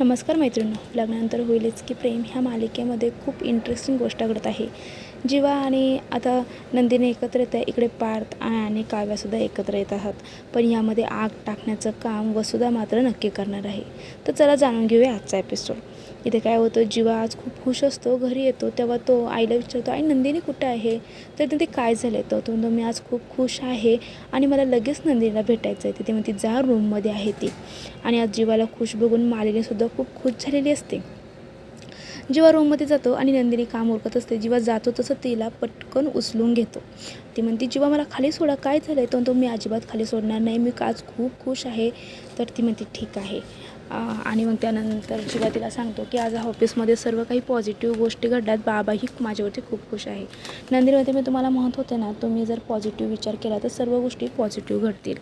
नमस्कार मैत्रिणी. लग्नानंतर होईलच की प्रेम ह्या मालिकेमध्ये खूप इंटरेस्टिंग गोष्ट घडत आहे. जीवा आणि आता नंदिनी एकत्र येत आहे. इकडे पार्थ आणि काव्यासुद्धा एकत्र येत आहात. पण यामध्ये आग टाकण्याचं काम वसुधा मात्र नक्की करणार आहे. तर चला जाणून घेऊया आजचा एपिसोड. इथे काय होतं, जीवा आज खूप खुश असतो. घरी येतो तेव्हा तो आईला विचारतो, आई नंदिनी कुठं आहे? तर तिथे काय झालं आहे? तो म्हणतो, मी आज खूप खुश आहे आणि मला लगेच नंदिनीला भेटायचं आहे. तिथे म्हणते जा रूममध्ये आहे ती. आणि आज जीवाला खुश बघून मालिनीसुद्धा खूप खुश झालेली असते. जीवा रूममध्ये जातो आणि नंदिनी काम उरकत असते. जीवा जातो तसं तिला पटकन उचलून घेतो. ती म्हणते, जीवा मला खाली सोडा, काय झालं आहे? तो मी अजिबात खाली सोडणार नाही, मी आज खूप खुश आहे. तर ती म्हणते ठीक आहे. आणि मग त्यानंतर जीवा तिला सांगतो की आज ऑफिसमध्ये सर्व काही पॉझिटिव्ह गोष्टी घडल्यात, बाबाही माझ्यावरती खूप खुश आहे. नंदिनीमध्ये मी तुम्हाला म्हणत होते ना, तुम्ही जर पॉझिटिव्ह विचार केला तर सर्व गोष्टी पॉझिटिव्ह घडतील.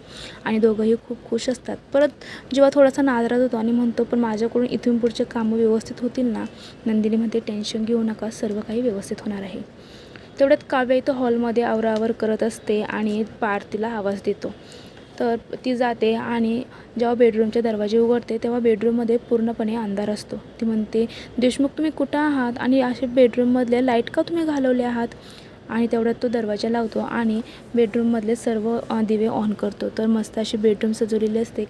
आणि दोघंही खूप खुश असतात. परत जीवा थोडासा नाराज होतो आणि म्हणतो, पण माझ्याकडून इथून पुढचे कामं व्यवस्थित होतील ना? नंदिनी म्हणते, टेन्शन घेऊ नका, सर्व काही व्यवस्थित होणार आहे. तेवढ्यात काव्या इथं हॉलमध्ये आवराआवर करत असते आणि पार्थ तिला आवाज देतो. तर ती जाते आणि जेव्हा बेडरूमचे दरवाजे उघडते तेव्हा बेडरूममध्ये पूर्णपणे अंधार असतो. ती म्हणते, देशमुख तुम्ही कुठं आहात आणि असे बेडरूममधले लाईट का तुम्ही घालवले आहात? आणि तेवढ्यात तो दरवाजा लावतो आणि बेडरूममधले सर्व दिवे ऑन करतो. तर मस्त अशी बेडरूम सजवलेली असते.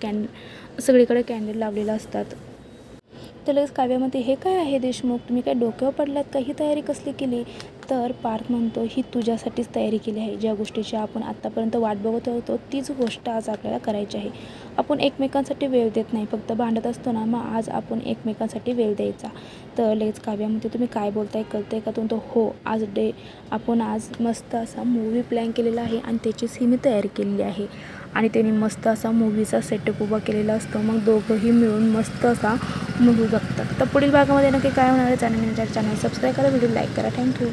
सगळीकडे कॅन्डल लावलेलं असतात. तर लगेच काव्यामध्ये, हे काय आहे देशमुख, तुम्ही काय डोक्यावर पडलात का? ही तयारी कसली केली? तर पार्थ म्हणतो, ही तुझ्यासाठीच तयारी केली आहे. ज्या गोष्टीची आपण आत्तापर्यंत वाट बघत होतो तीच गोष्ट आज आपल्याला करायची आहे. आपण एकमेकांसाठी वेळ देत नाही, फक्त भांडत असतो ना, मग आज आपण एकमेकांसाठी वेळ द्यायचा. तर लगेच काव्यामध्ये, तुम्ही काय बोलताय, कळतंय का? तो हो, आपण आज मस्त असा मूवी प्लॅन केलेला आहे आणि त्याचीच ही मी तयारी केलेली आहे. आणि त्यांनी मस्त असा मूवीचा सेटअप उभा केलेला असतो. मग दोघंही मिळून मस्त असा मूवी बघतात. तर पुढील भागामध्ये नक्की काय होणार आहे चॅनल सबस्क्राईब करा, व्हिडिओ लाईक करा. थँक्यू.